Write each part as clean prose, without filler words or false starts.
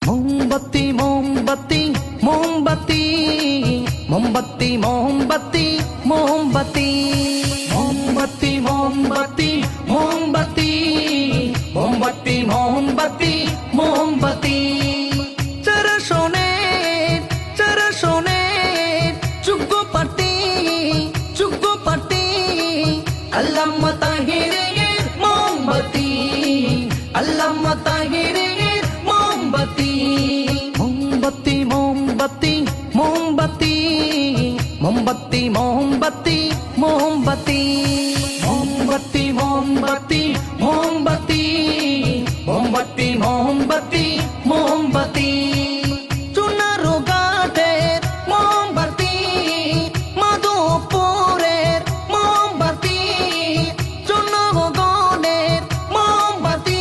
মোমবাতি মোমবাতি মোমবাতি মোমবাতি মোমবাতি মোমবাতি মোমবাতি মোমবাতি মোমবাতি মোমবাতি মোমবাতি মোমবাতি চরশনে চরশনে চুগ্গ পাটি আল্লামা তাহিরের মোমবাতি আল্লামা তাহিরের মোমবাতি মোমবাতি মোমবাতি মোমবাতি মোমবাতি মোমবাতি মোমবাতি মোমবাতি মোমবাতি মোমবাতি মোমবাতি মোমবাতি মোমবাতি চুনারো ঘাটের মোমবাতি মাধবপুরের মোমবাতি চুনগণের মোমবাতি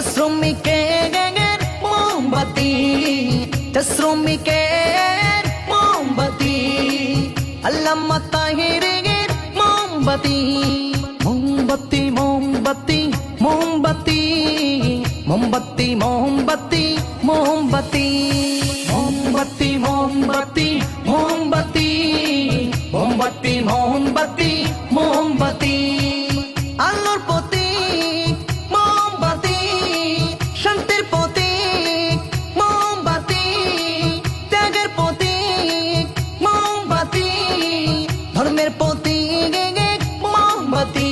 শ্রমিকের মোমবাতি শ্রমিকের মোমবাতি আল্লামা তাহিরের মোমবাতি মোমবাতি মোমবাতি মোমবাতি মোমবাতি মোমবাতি মোমবাতি মোমবাতি মোমবাতি মোমবাতি মোমবাতি মোমবাতি মোমবাতি আলোর প্রতীক মোমবাতি শান্তির প্রতীক মোমবাতি ত্যাগের প্রতীক মোমবাতি ধর্মের প্রতীক মোমবাতি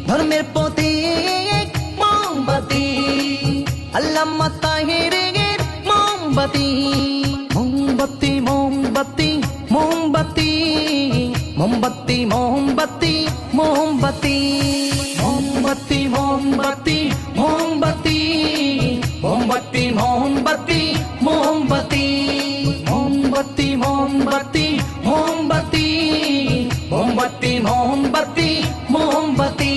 ধর্মের প্রতীক মোমবাতি আল্লামা তাহিরের মোমবাতি মোমবাতি মোমবাতি মোমবাতি মোমবাতি মোমবাতি মোমবাতি মোমবাতি মোমবাতি মোমবাতি মোমবাতি মোমবাতি মোমবাতি মোমবাতি মোমবাতি মোমবাতি মোমবাতি মোমবাতি মোমবাতি